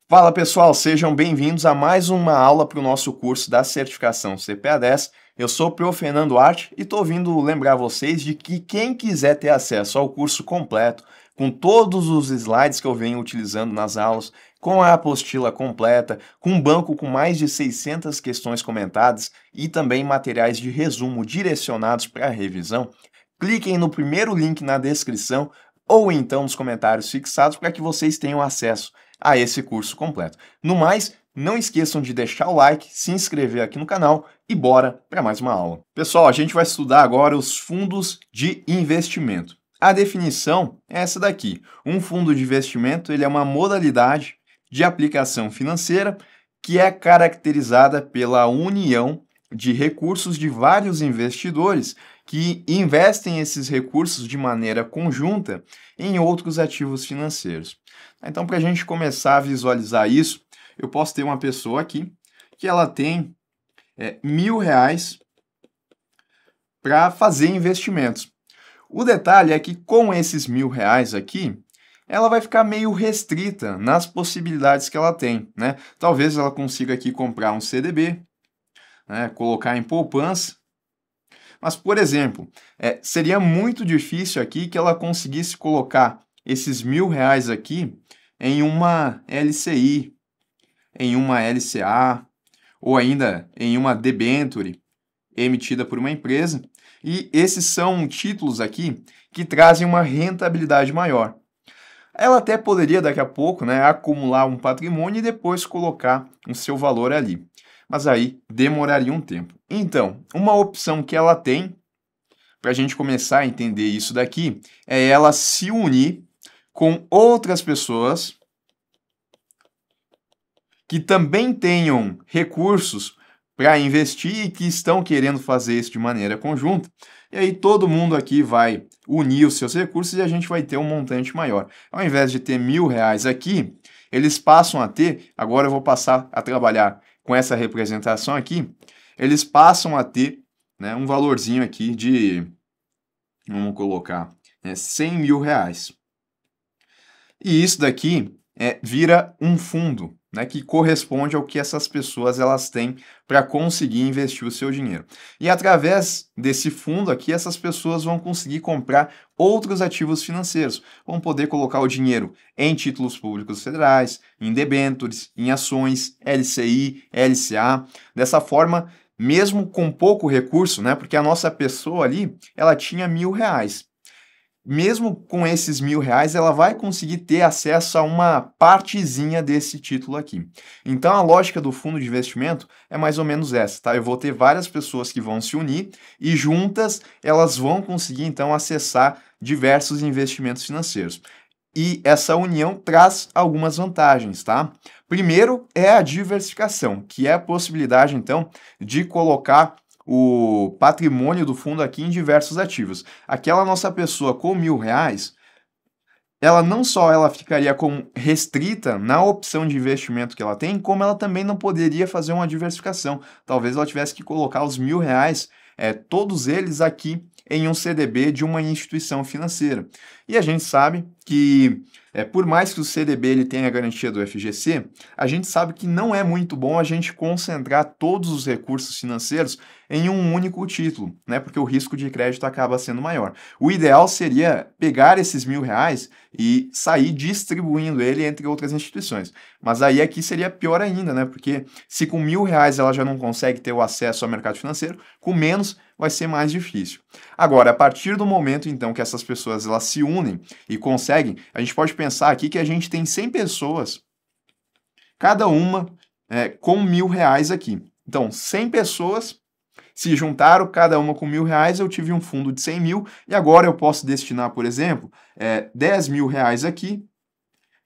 Fala pessoal, sejam bem-vindos a mais uma aula para o nosso curso da certificação CPA10. Eu sou o Prof. Fernando Duarte e estou vindo lembrar vocês de que quem quiser ter acesso ao curso completo, com todos os slides que eu venho utilizando nas aulas, com a apostila completa, com um banco com mais de 600 questões comentadas e também materiais de resumo direcionados para a revisão, cliquem no primeiro link na descrição ou então nos comentários fixados para que vocês tenham acesso a esse curso completo. No mais, não esqueçam de deixar o like, se inscrever aqui no canal e bora para mais uma aula. Pessoal, a gente vai estudar agora os fundos de investimento. A definição é essa daqui. Um fundo de investimento ele é uma modalidade de aplicação financeira que é caracterizada pela união de recursos de vários investidores que investem esses recursos de maneira conjunta em outros ativos financeiros. Então, para a gente começar a visualizar isso, eu posso ter uma pessoa aqui que ela tem R$ 1.000 para fazer investimentos. O detalhe é que com esses R$ 1.000 aqui, ela vai ficar meio restrita nas possibilidades que ela tem, né? Talvez ela consiga aqui comprar um CDB, né, colocar em poupança. Mas, por exemplo, seria muito difícil aqui que ela conseguisse colocar esses R$ 1.000 aqui em uma LCI, em uma LCA, ou ainda em uma debênture emitida por uma empresa. E esses são títulos aqui que trazem uma rentabilidade maior. Ela até poderia, daqui a pouco, né, acumular um patrimônio e depois colocar o seu valor ali. Mas aí demoraria um tempo. Então, uma opção que ela tem, para a gente começar a entender isso daqui, é ela se unir com outras pessoas que também tenham recursos para investir e que estão querendo fazer isso de maneira conjunta. E aí todo mundo aqui vai unir os seus recursos e a gente vai ter um montante maior. Ao invés de ter R$ 1.000 aqui, eles passam a ter, agora eu vou passar a trabalhar com essa representação aqui, eles passam a ter, né, um valorzinho aqui de, vamos colocar, R$ 100.000. E isso daqui vira um fundo, né, que corresponde ao que essas pessoas elas têm para conseguir investir o seu dinheiro. E através desse fundo aqui, essas pessoas vão conseguir comprar outros ativos financeiros, vão poder colocar o dinheiro em títulos públicos federais, em debêntures, em ações, LCI, LCA. Dessa forma, mesmo com pouco recurso, né, porque a nossa pessoa ali, ela tinha R$ 1.000. Mesmo com esses R$ 1.000, ela vai conseguir ter acesso a uma partezinha desse título aqui. Então, a lógica do fundo de investimento é mais ou menos essa, tá? Eu vou ter várias pessoas que vão se unir e juntas elas vão conseguir, então, acessar diversos investimentos financeiros. E essa união traz algumas vantagens, tá? Primeiro é a diversificação, que é a possibilidade, então, de colocar o patrimônio do fundo aqui em diversos ativos. Aquela nossa pessoa com R$ 1.000, ela não só ela ficaria com restrita na opção de investimento que ela tem, como ela também não poderia fazer uma diversificação. Talvez ela tivesse que colocar os R$ 1.000, todos eles aqui em um CDB de uma instituição financeira. E a gente sabe que, por mais que o CDB ele tenha a garantia do FGC, a gente sabe que não é muito bom a gente concentrar todos os recursos financeiros em um único título, né? Porque o risco de crédito acaba sendo maior. O ideal seria pegar esses R$ 1.000 e sair distribuindo ele entre outras instituições. Mas aí aqui seria pior ainda, né? Porque se com R$ 1.000 ela já não consegue ter o acesso ao mercado financeiro, com menos vai ser mais difícil. Agora, a partir do momento, então, que essas pessoas elas se unem e conseguem, a gente pode pensar aqui que a gente tem 100 pessoas, cada uma com R$ 1.000 aqui. Então, 100 pessoas se juntaram, cada uma com R$ 1.000, eu tive um fundo de 100 mil, e agora eu posso destinar, por exemplo, R$ 10.000 aqui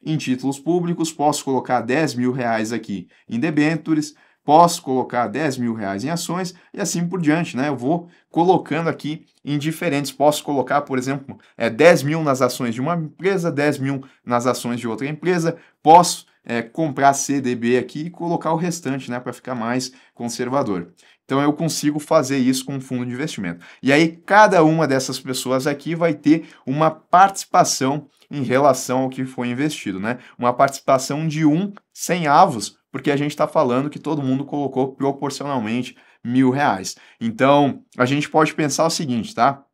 em títulos públicos, posso colocar R$ 10.000 aqui em debêntures, posso colocar R$ 10.000 em ações e assim por diante, né? Eu vou colocando aqui em diferentes, posso colocar, por exemplo, 10 mil nas ações de uma empresa, 10 mil nas ações de outra empresa, posso comprar CDB aqui e colocar o restante, né, para ficar mais conservador. Então eu consigo fazer isso com um fundo de investimento. E aí cada uma dessas pessoas aqui vai ter uma participação em relação ao que foi investido, né? Uma participação de 1 sem avos, porque a gente está falando que todo mundo colocou proporcionalmente R$ 1.000. Então, a gente pode pensar o seguinte, tá?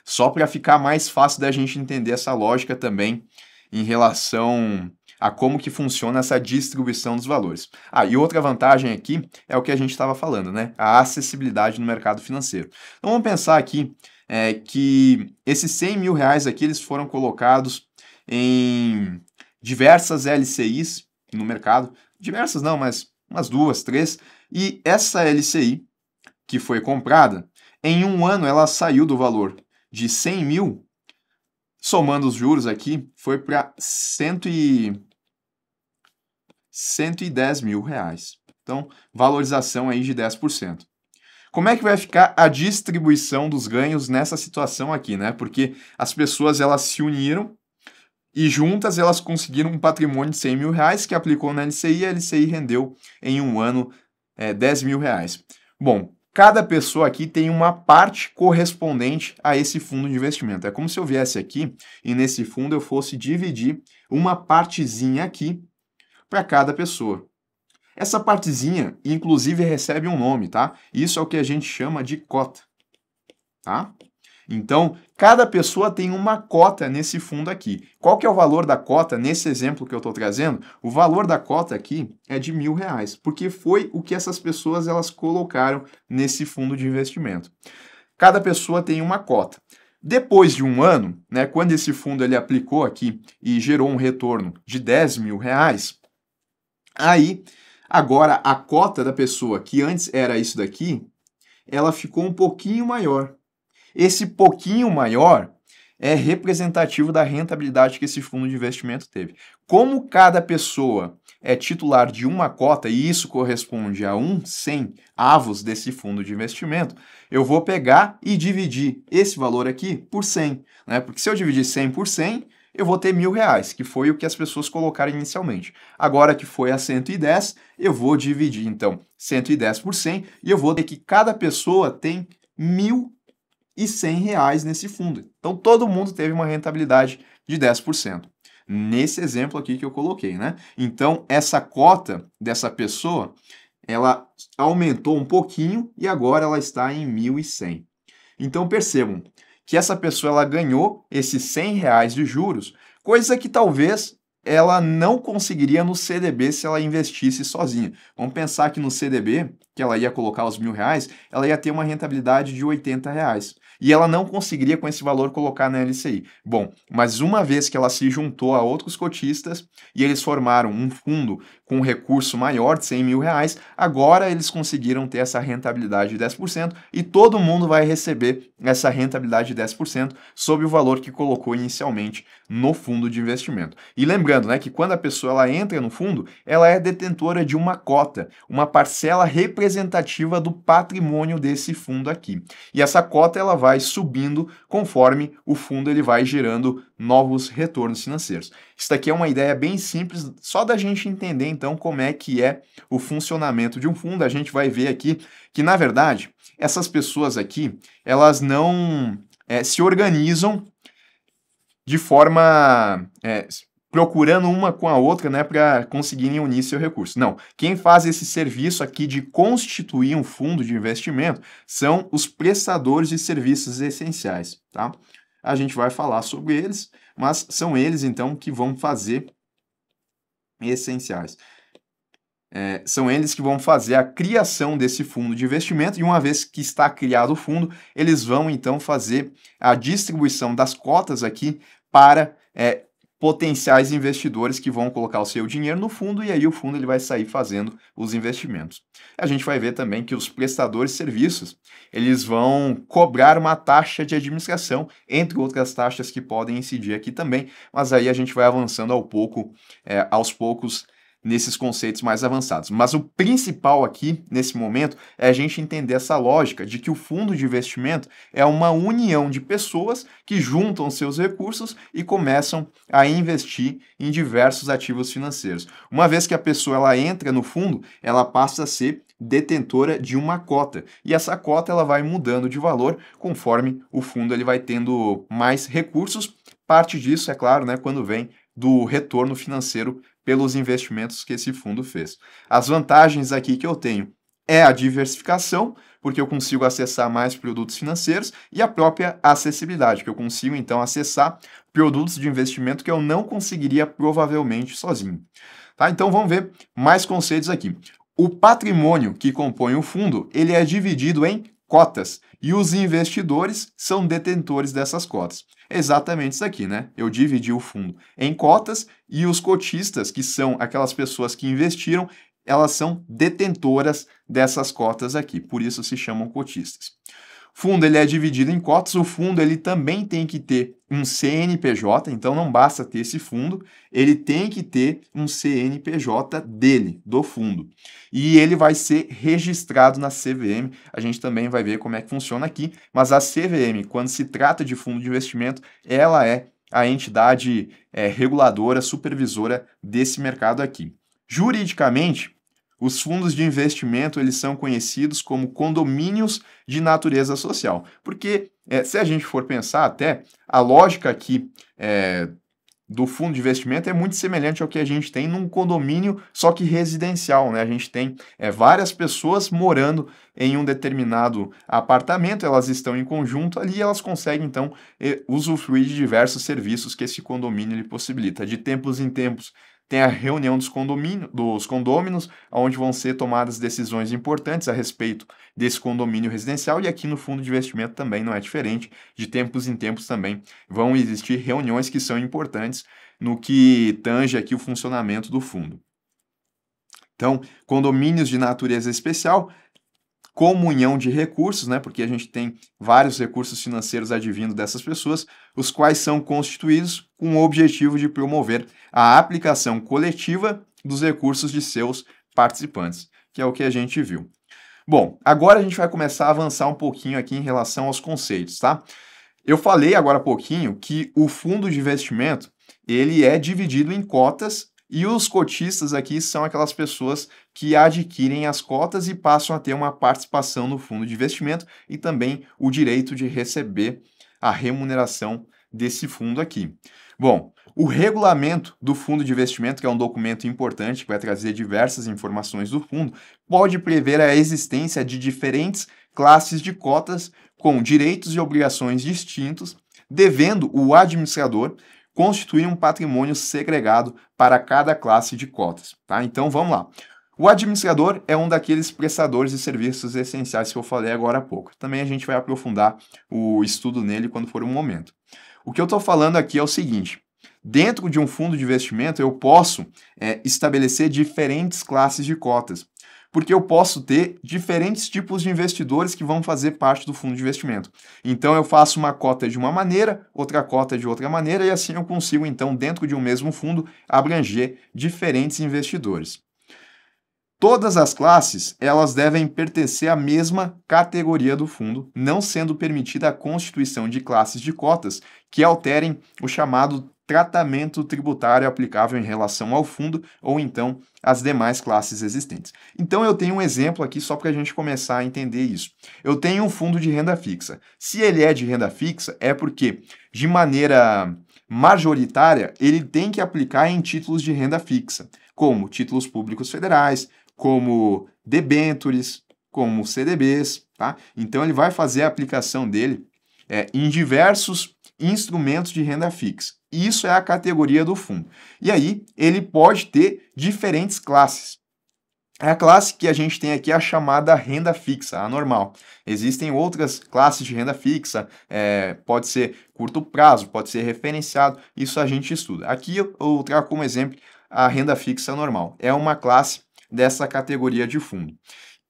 Só para ficar mais fácil da gente entender essa lógica também em relação a como que funciona essa distribuição dos valores. Ah, e outra vantagem aqui é o que a gente estava falando, né? A acessibilidade no mercado financeiro. Então vamos pensar aqui que esses R$ 100.000 aqui eles foram colocados em diversas LCIs no mercado. Diversas não, mas umas 2, 3. E essa LCI que foi comprada, em um ano ela saiu do valor de 100 mil, somando os juros aqui, foi para 110 mil reais. Então, valorização aí de 10%. Como é que vai ficar a distribuição dos ganhos nessa situação aqui, né? Porque as pessoas elas se uniram e juntas elas conseguiram um patrimônio de 100 mil reais que aplicou na LCI e a LCI rendeu em um ano 10 mil reais. Bom, cada pessoa aqui tem uma parte correspondente a esse fundo de investimento. É como se eu viesse aqui e nesse fundo eu fosse dividir uma partezinha aqui para cada pessoa. Essa partezinha, inclusive, recebe um nome, tá? Isso é o que a gente chama de cota, tá? Então, cada pessoa tem uma cota nesse fundo aqui. Qual que é o valor da cota nesse exemplo que eu estou trazendo? O valor da cota aqui é de R$ 1.000, porque foi o que essas pessoas elas colocaram nesse fundo de investimento. Cada pessoa tem uma cota. Depois de um ano, né, quando esse fundo ele aplicou aqui e gerou um retorno de R$ 10.000, aí agora a cota da pessoa que antes era isso daqui, ela ficou um pouquinho maior. Esse pouquinho maior é representativo da rentabilidade que esse fundo de investimento teve. Como cada pessoa é titular de uma cota, e isso corresponde a 100 avos desse fundo de investimento, eu vou pegar e dividir esse valor aqui por 100, né? Porque se eu dividir 100 por 100, eu vou ter R$ 1.000, que foi o que as pessoas colocaram inicialmente. Agora que foi a 110, eu vou dividir, então, 110 por 100, e eu vou ter que cada pessoa tem R$ 1.100 nesse fundo. Então, todo mundo teve uma rentabilidade de 10%. Nesse exemplo aqui que eu coloquei, né? Então, essa cota dessa pessoa, ela aumentou um pouquinho e agora ela está em 1.100. Então, percebam que essa pessoa ela ganhou esses R$ 100 de juros, coisa que talvez ela não conseguiria no CDB se ela investisse sozinha. Vamos pensar que no CDB, que ela ia colocar os R$ 1.000, ela ia ter uma rentabilidade de R$ 80. E ela não conseguiria com esse valor colocar na LCI. Bom, mas uma vez que ela se juntou a outros cotistas e eles formaram um fundo com um recurso maior de R$ 100.000, agora eles conseguiram ter essa rentabilidade de 10% e todo mundo vai receber essa rentabilidade de 10% sobre o valor que colocou inicialmente no fundo de investimento. E lembrando, né, que quando a pessoa ela entra no fundo, ela é detentora de uma cota, uma parcela representativa do patrimônio desse fundo aqui. E essa cota ela vai subindo conforme o fundo ele vai gerando novos retornos financeiros. Isso daqui é uma ideia bem simples, só da gente entender então como é que é o funcionamento de um fundo. A gente vai ver aqui que, na verdade, essas pessoas aqui, elas não se organizam de forma procurando uma com a outra, né, para conseguirem unir seu recurso. Não, quem faz esse serviço aqui de constituir um fundo de investimento são os prestadores de serviços essenciais, tá? A gente vai falar sobre eles, mas são eles, então, que vão fazer essenciais. São eles que vão fazer a criação desse fundo de investimento e uma vez que está criado o fundo, eles vão, então, fazer a distribuição das cotas aqui para potenciais investidores que vão colocar o seu dinheiro no fundo e aí o fundo ele vai sair fazendo os investimentos. A gente vai ver também que os prestadores de serviços, eles vão cobrar uma taxa de administração, entre outras taxas que podem incidir aqui também, mas aí a gente vai avançando aos poucos, nesses conceitos mais avançados. Mas o principal aqui, nesse momento, é a gente entender essa lógica de que o fundo de investimento é uma união de pessoas que juntam seus recursos e começam a investir em diversos ativos financeiros. Uma vez que a pessoa ela entra no fundo, ela passa a ser detentora de uma cota. E essa cota ela vai mudando de valor conforme o fundo ele vai tendo mais recursos, parte disso, é claro, né, quando vem do retorno financeiro pelos investimentos que esse fundo fez. As vantagens aqui que eu tenho é a diversificação, porque eu consigo acessar mais produtos financeiros, e a própria acessibilidade, que eu consigo então acessar produtos de investimento que eu não conseguiria provavelmente sozinho. Tá? Então vamos ver mais conceitos aqui. O patrimônio que compõe o fundo, ele é dividido em cotas, e os investidores são detentores dessas cotas. É exatamente isso aqui, né? Eu dividi o fundo em cotas e os cotistas, que são aquelas pessoas que investiram, elas são detentoras dessas cotas aqui, por isso se chamam cotistas. Fundo ele é dividido em cotas, o fundo ele também tem que ter um CNPJ, então não basta ter esse fundo, ele tem que ter um CNPJ dele, do fundo. E ele vai ser registrado na CVM, a gente também vai ver como é que funciona aqui, mas a CVM, quando se trata de fundo de investimento, ela é a entidade reguladora, supervisora desse mercado aqui. Juridicamente, os fundos de investimento eles são conhecidos como condomínios de natureza social, porque se a gente for pensar até, a lógica aqui do fundo de investimento é muito semelhante ao que a gente tem num condomínio, só que residencial, né? A gente tem várias pessoas morando em um determinado apartamento, elas estão em conjunto ali e elas conseguem, então, usufruir de diversos serviços que esse condomínio lhe possibilita. De tempos em tempos, tem a reunião dos condôminos, onde vão ser tomadas decisões importantes a respeito desse condomínio residencial, e aqui no fundo de investimento também não é diferente. De tempos em tempos também vão existir reuniões que são importantes no que tange aqui o funcionamento do fundo. Então, condomínios de natureza especial, comunhão de recursos, né, porque a gente tem vários recursos financeiros advindo dessas pessoas, os quais são constituídos com o objetivo de promover a aplicação coletiva dos recursos de seus participantes, que é o que a gente viu. Bom, agora a gente vai começar a avançar um pouquinho aqui em relação aos conceitos, tá? Eu falei agora há pouquinho que o fundo de investimento, ele é dividido em cotas, e os cotistas aqui são aquelas pessoas que adquirem as cotas e passam a ter uma participação no fundo de investimento e também o direito de receber a remuneração desse fundo aqui. Bom, o regulamento do fundo de investimento, que é um documento importante que vai trazer diversas informações do fundo, pode prever a existência de diferentes classes de cotas com direitos e obrigações distintos, devendo o administrador constituir um patrimônio segregado para cada classe de cotas, tá? Então vamos lá. O administrador é um daqueles prestadores de serviços essenciais que eu falei agora há pouco. Também a gente vai aprofundar o estudo nele quando for o momento. O que eu estou falando aqui é o seguinte: dentro de um fundo de investimento eu posso estabelecer diferentes classes de cotas, porque eu posso ter diferentes tipos de investidores que vão fazer parte do fundo de investimento. Então eu faço uma cota de uma maneira, outra cota de outra maneira, e assim eu consigo, então, dentro de um mesmo fundo, abranger diferentes investidores. Todas as classes, elas devem pertencer à mesma categoria do fundo, não sendo permitida a constituição de classes de cotas que alterem o chamado tratamento tributário aplicável em relação ao fundo ou então às demais classes existentes. Então eu tenho um exemplo aqui só para a gente começar a entender isso. Eu tenho um fundo de renda fixa. Se ele é de renda fixa, é porque, de maneira majoritária, ele tem que aplicar em títulos de renda fixa, como títulos públicos federais, como debêntures, como CDBs, tá? Então ele vai fazer a aplicação dele em diversos instrumentos de renda fixa. Isso é a categoria do fundo. E aí ele pode ter diferentes classes. A classe que a gente tem aqui é a chamada renda fixa, a normal. Existem outras classes de renda fixa, pode ser curto prazo, pode ser referenciado, isso a gente estuda. Aqui eu trago como exemplo a renda fixa normal. É uma classe dessa categoria de fundo.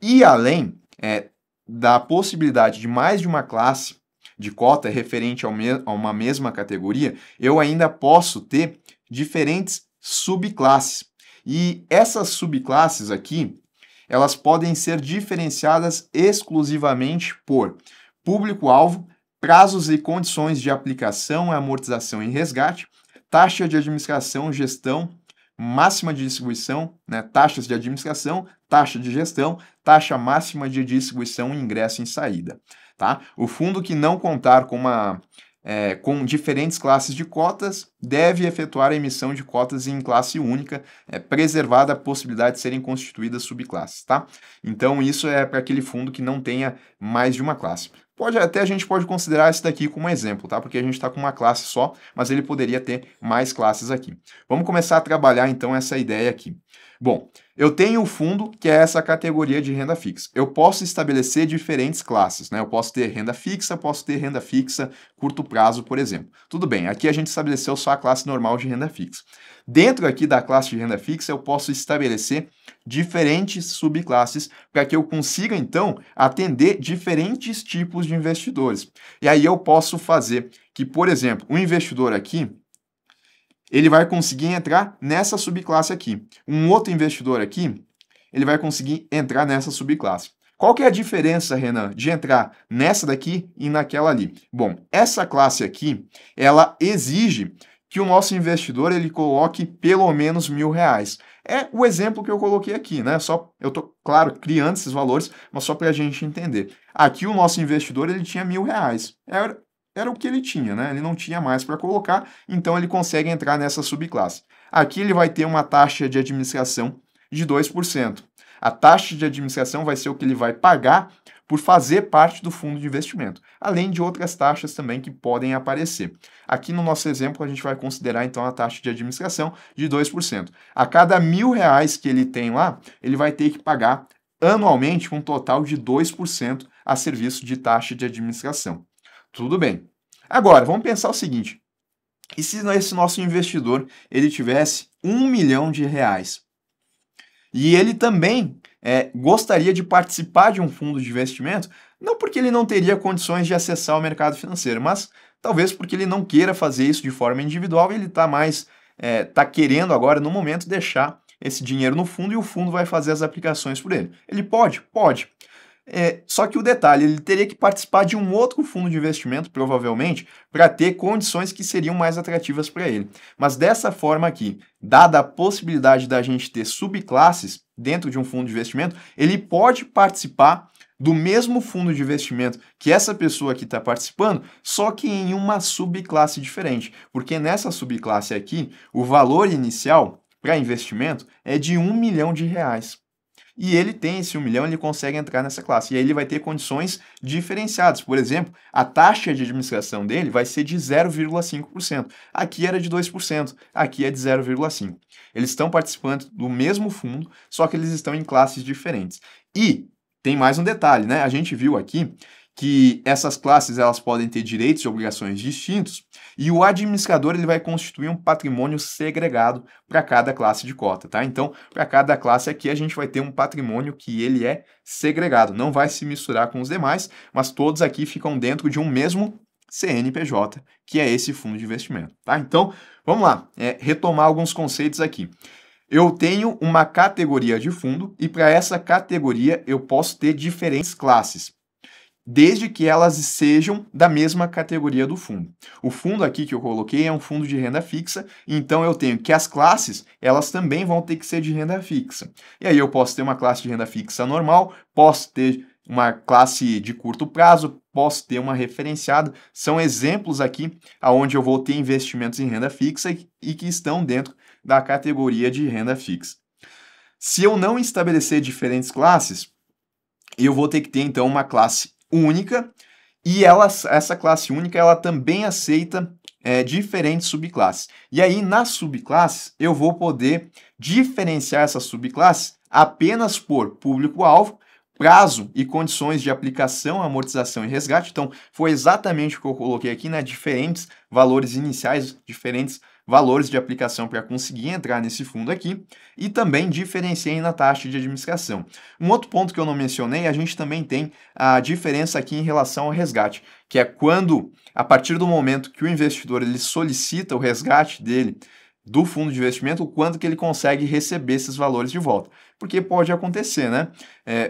E além da possibilidade de mais de uma classe de cota referente a uma mesma categoria, eu ainda posso ter diferentes subclasses. E essas subclasses aqui, elas podem ser diferenciadas exclusivamente por público-alvo, prazos e condições de aplicação, amortização e resgate, taxa de administração, gestão, máxima de distribuição, né, taxas de administração, taxa de gestão, taxa máxima de distribuição, ingresso e saída. Tá? O fundo que não contar com uma com diferentes classes de cotas, deve efetuar a emissão de cotas em classe única, preservada a possibilidade de serem constituídas subclasses, tá? Então, isso é para aquele fundo que não tenha mais de uma classe. A gente pode considerar esse daqui como exemplo, tá? Porque a gente está com uma classe só, mas ele poderia ter mais classes aqui. Vamos começar a trabalhar, então, essa ideia aqui. Bom, eu tenho o fundo, que é essa categoria de renda fixa. Eu posso estabelecer diferentes classes, né? Eu posso ter renda fixa, curto prazo, por exemplo. Tudo bem, aqui a gente estabeleceu só a classe normal de renda fixa. Dentro aqui da classe de renda fixa, eu posso estabelecer diferentes subclasses para que eu consiga, então, atender diferentes tipos de investidores. E aí eu posso fazer que, por exemplo, um investidor aqui, ele vai conseguir entrar nessa subclasse aqui. Um outro investidor aqui, ele vai conseguir entrar nessa subclasse. Qual que é a diferença, Renan, de entrar nessa daqui e naquela ali? Bom, essa classe aqui, ela exige que o nosso investidor ele coloque pelo menos R$1.000. É o exemplo que eu coloquei aqui, né? Eu estou, claro, criando esses valores, mas só para a gente entender. Aqui o nosso investidor ele tinha R$1.000. Era o que ele tinha, né? Ele não tinha mais para colocar, então ele consegue entrar nessa subclasse. Aqui ele vai ter uma taxa de administração de 2%. A taxa de administração vai ser o que ele vai pagar por fazer parte do fundo de investimento, além de outras taxas também que podem aparecer. Aqui no nosso exemplo, a gente vai considerar então a taxa de administração de 2%. A cada R$1.000 que ele tem lá, ele vai ter que pagar anualmente um total de 2% a serviço de taxa de administração. Tudo bem. Agora, vamos pensar o seguinte. E se esse nosso investidor ele tivesse R$1 milhão e ele também gostaria de participar de um fundo de investimento, não porque ele não teria condições de acessar o mercado financeiro, mas talvez porque ele não queira fazer isso de forma individual e ele está querendo agora, no momento, deixar esse dinheiro no fundo e o fundo vai fazer as aplicações por ele. Ele pode? Pode. Só que o detalhe, ele teria que participar de um outro fundo de investimento, provavelmente, para ter condições que seriam mais atrativas para ele. Mas dessa forma aqui, dada a possibilidade da gente ter subclasses dentro de um fundo de investimento, ele pode participar do mesmo fundo de investimento que essa pessoa aqui está participando, só que em uma subclasse diferente. Porque nessa subclasse aqui, o valor inicial para investimento é de R$1 milhão. E ele tem esse 1 milhão, ele consegue entrar nessa classe. E aí ele vai ter condições diferenciadas. Por exemplo, a taxa de administração dele vai ser de 0,5%. Aqui era de 2%, aqui é de 0,5%. Eles estão participando do mesmo fundo, só que eles estão em classes diferentes. E tem mais um detalhe, né? A gente viu aqui que essas classes elas podem ter direitos e obrigações distintos e o administrador ele vai constituir um patrimônio segregado para cada classe de cota, tá? Então, para cada classe aqui a gente vai ter um patrimônio que ele é segregado, não vai se misturar com os demais, mas todos aqui ficam dentro de um mesmo CNPJ, que é esse fundo de investimento, tá? Então, vamos lá, retomar alguns conceitos aqui. Eu tenho uma categoria de fundo e para essa categoria eu posso ter diferentes classes, desde que elas sejam da mesma categoria do fundo. O fundo aqui que eu coloquei é um fundo de renda fixa, então eu tenho que as classes, elas também vão ter que ser de renda fixa. E aí eu posso ter uma classe de renda fixa normal, posso ter uma classe de curto prazo, posso ter uma referenciada. São exemplos aqui onde eu vou ter investimentos em renda fixa e que estão dentro da categoria de renda fixa. Se eu não estabelecer diferentes classes, eu vou ter que ter então uma classe única e essa classe única ela também aceita diferentes subclasses. E aí nas subclasses eu vou poder diferenciar essas subclasses apenas por público-alvo, prazo e condições de aplicação, amortização e resgate. Então foi exatamente o que eu coloquei aqui, né? Diferentes valores iniciais, diferentes valores de aplicação para conseguir entrar nesse fundo aqui e também diferenciei na taxa de administração. Um outro ponto que eu não mencionei, a gente também tem a diferença aqui em relação ao resgate, que é quando, a partir do momento que o investidor ele solicita o resgate dele do fundo de investimento, o quanto que ele consegue receber esses valores de volta. Porque pode acontecer, né?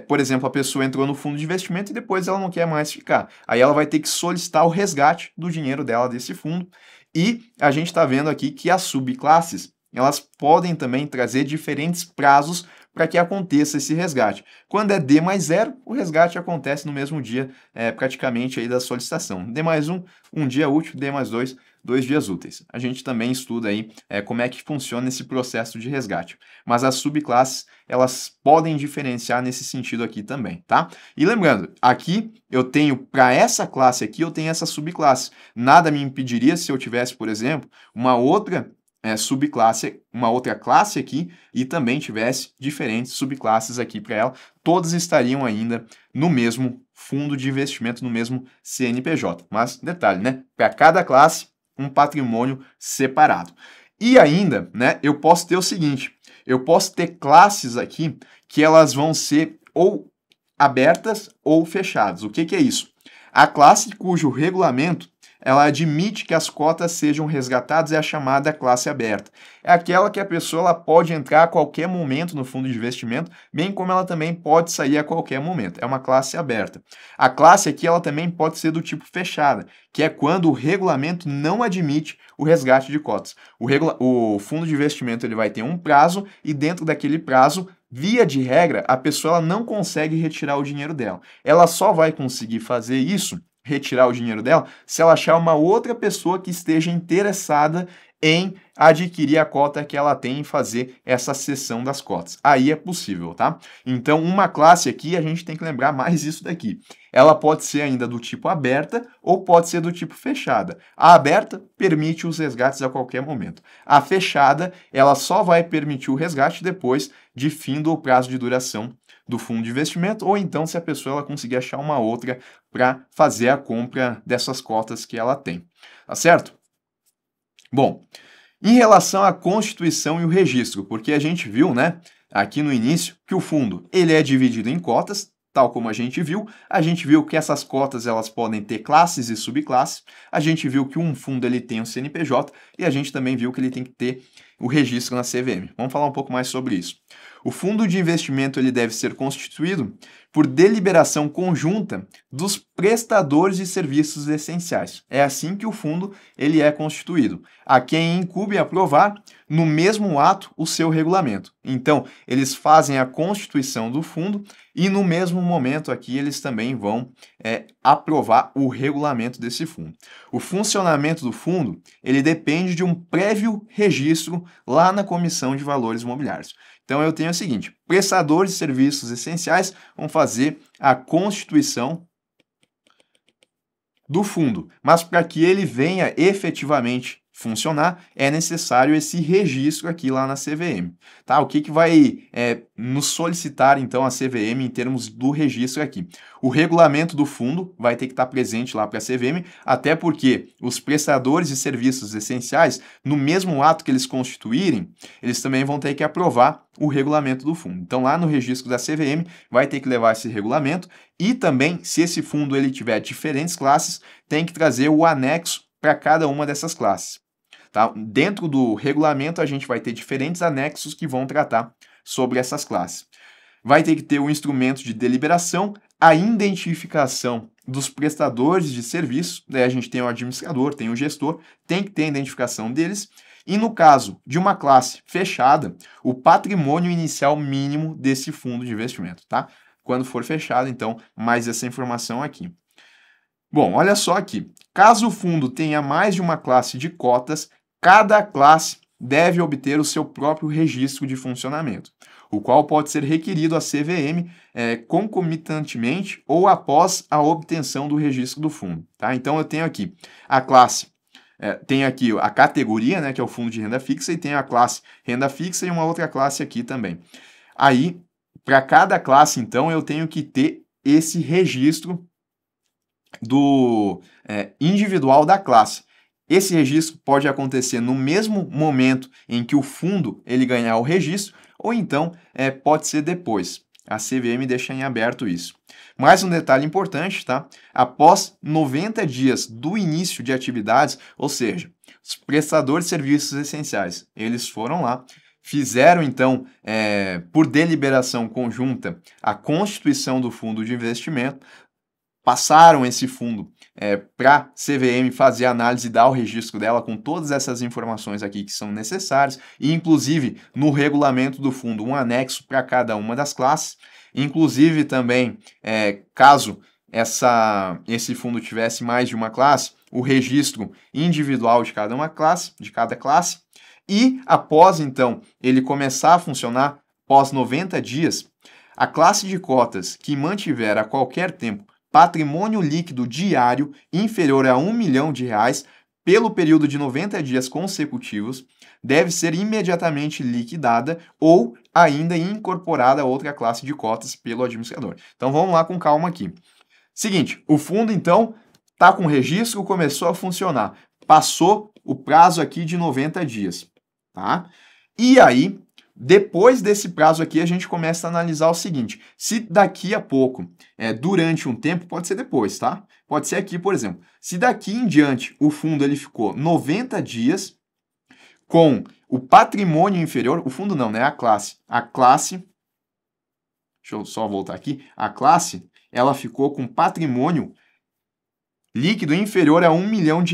Por exemplo, a pessoa entrou no fundo de investimento e depois ela não quer mais ficar. Aí ela vai ter que solicitar o resgate do dinheiro dela desse fundo. E a gente está vendo aqui que as subclasses, elas podem também trazer diferentes prazos para que aconteça esse resgate. Quando é D mais 0, o resgate acontece no mesmo dia, praticamente aí da solicitação. D mais 1, um dia útil, D mais 2, 2 dias úteis. A gente também estuda aí como é que funciona esse processo de resgate. Mas as subclasses, elas podem diferenciar nesse sentido aqui também, tá? E lembrando, aqui eu tenho, para essa classe aqui, eu tenho essa subclasse. Nada me impediria se eu tivesse, por exemplo, uma outra subclasse, uma outra classe aqui e também tivesse diferentes subclasses aqui para ela, todas estariam ainda no mesmo fundo de investimento, no mesmo CNPJ. Mas, detalhe, né? Para cada classe, um patrimônio separado. E ainda, né, eu posso ter o seguinte, eu posso ter classes aqui que elas vão ser ou abertas ou fechadas. O que é isso? A classe cujo regulamento ela admite que as cotas sejam resgatadas é a chamada classe aberta. É aquela que a pessoa ela pode entrar a qualquer momento no fundo de investimento, bem como ela também pode sair a qualquer momento. É uma classe aberta. A classe aqui ela também pode ser do tipo fechada, que é quando o regulamento não admite o resgate de cotas. O fundo de investimento ele vai ter um prazo e dentro daquele prazo, via de regra, a pessoa ela não consegue retirar o dinheiro dela. Ela só vai conseguir fazer isso, retirar o dinheiro dela, se ela achar uma outra pessoa que esteja interessada em adquirir a cota que ela tem e fazer essa cessão das cotas. Aí é possível, tá? Então, uma classe aqui, a gente tem que lembrar mais isso daqui. Ela pode ser ainda do tipo aberta ou pode ser do tipo fechada. A aberta permite os resgates a qualquer momento. A fechada, ela só vai permitir o resgate depois de fim do prazo de duração do fundo de investimento, ou então se a pessoa ela conseguir achar uma outra para fazer a compra dessas cotas que ela tem. Tá certo? Bom, em relação à constituição e o registro, porque a gente viu, né, aqui no início, que o fundo ele é dividido em cotas, tal como a gente viu que essas cotas elas podem ter classes e subclasses, a gente viu que um fundo ele tem um CNPJ e a gente também viu que ele tem que ter o registro na CVM. Vamos falar um pouco mais sobre isso. O fundo de investimento ele deve ser constituído por deliberação conjunta dos prestadores de serviços essenciais. É assim que o fundo ele é constituído. A quem incumbe aprovar no mesmo ato o seu regulamento. Então, eles fazem a constituição do fundo e no mesmo momento aqui eles também vão aprovar o regulamento desse fundo. O funcionamento do fundo ele depende de um prévio registro lá na Comissão de Valores Mobiliários. Então, eu tenho o seguinte, prestadores de serviços essenciais vão fazer a constituição do fundo, mas para que ele venha efetivamente funcionar, é necessário esse registro aqui lá na CVM. Tá? O que vai nos solicitar, então, a CVM em termos do registro aqui? O regulamento do fundo vai ter que estar presente lá para a CVM, até porque os prestadores de serviços essenciais, no mesmo ato que eles constituírem, eles também vão ter que aprovar o regulamento do fundo. Então, lá no registro da CVM, vai ter que levar esse regulamento e também, se esse fundo ele tiver diferentes classes, tem que trazer o anexo para cada uma dessas classes. Tá? Dentro do regulamento, a gente vai ter diferentes anexos que vão tratar sobre essas classes. Vai ter que ter o instrumento de deliberação, a identificação dos prestadores de serviço, daí a gente tem o administrador, tem o gestor, tem que ter a identificação deles, e no caso de uma classe fechada, o patrimônio inicial mínimo desse fundo de investimento, tá? Quando for fechado, então, mais essa informação aqui. Bom, olha só aqui. Caso o fundo tenha mais de uma classe de cotas, cada classe deve obter o seu próprio registro de funcionamento, o qual pode ser requerido à CVM concomitantemente ou após a obtenção do registro do fundo. Tá? Então, eu tenho aqui a classe, tem aqui a categoria, né, que é o fundo de renda fixa, e tem a classe renda fixa e uma outra classe aqui também. Aí, para cada classe, então, eu tenho que ter esse registro do individual da classe. Esse registro pode acontecer no mesmo momento em que o fundo ele ganhar o registro, ou então pode ser depois. A CVM deixa em aberto isso. Mais um detalhe importante, tá? Após 90 dias do início de atividades, ou seja, os prestadores de serviços essenciais, eles foram lá, fizeram então, por deliberação conjunta, a constituição do fundo de investimento. passaram esse fundo para a CVM fazer a análise e dar o registro dela com todas essas informações aqui que são necessárias, e inclusive no regulamento do fundo um anexo para cada uma das classes, inclusive também, caso esse fundo tivesse mais de uma classe, o registro individual de cada classe, e após então ele começar a funcionar, após 90 dias, a classe de cotas que mantiver a qualquer tempo patrimônio líquido diário inferior a R$ 1 milhão pelo período de 90 dias consecutivos deve ser imediatamente liquidada ou ainda incorporada a outra classe de cotas pelo administrador. Então vamos lá com calma aqui. Seguinte, o fundo então está com registro, começou a funcionar, passou o prazo aqui de 90 dias, tá? E aí, depois desse prazo aqui, a gente começa a analisar o seguinte: se daqui a pouco, durante um tempo, pode ser depois, tá? Pode ser aqui, por exemplo. Se daqui em diante o fundo ele ficou 90 dias com o patrimônio inferior, o fundo não, né? A classe. Deixa eu só voltar aqui. A classe, ela ficou com patrimônio líquido inferior a R$ 1 milhão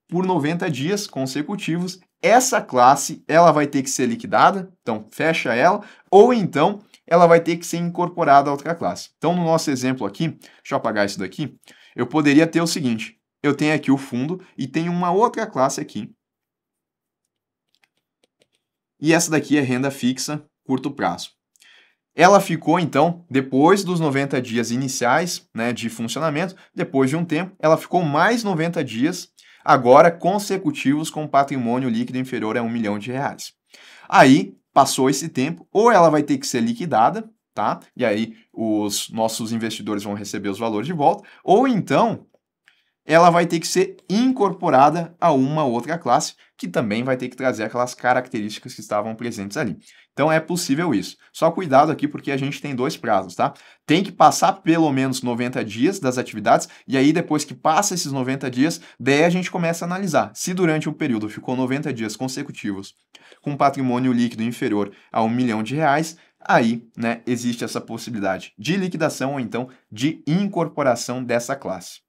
por 90 dias consecutivos. Essa classe, ela vai ter que ser liquidada, então fecha ela, ou então ela vai ter que ser incorporada a outra classe. Então, no nosso exemplo aqui, deixa eu apagar isso daqui, eu poderia ter o seguinte: eu tenho aqui o fundo e tenho uma outra classe aqui, e essa daqui é renda fixa curto prazo. Ela ficou, então, depois dos 90 dias iniciais, né, de funcionamento, depois de um tempo, ela ficou mais 90 dias, agora consecutivos, com patrimônio líquido inferior a R$ 1 milhão. Aí, passou esse tempo, ou ela vai ter que ser liquidada, tá? E aí os nossos investidores vão receber os valores de volta, ou então ela vai ter que ser incorporada a uma outra classe, que também vai ter que trazer aquelas características que estavam presentes ali. Então é possível isso. Só cuidado aqui porque a gente tem dois prazos, tá? Tem que passar pelo menos 90 dias das atividades, e aí depois que passa esses 90 dias, daí a gente começa a analisar. Se durante um período ficou 90 dias consecutivos com patrimônio líquido inferior a R$ 1 milhão, aí, né, existe essa possibilidade de liquidação ou então de incorporação dessa classe.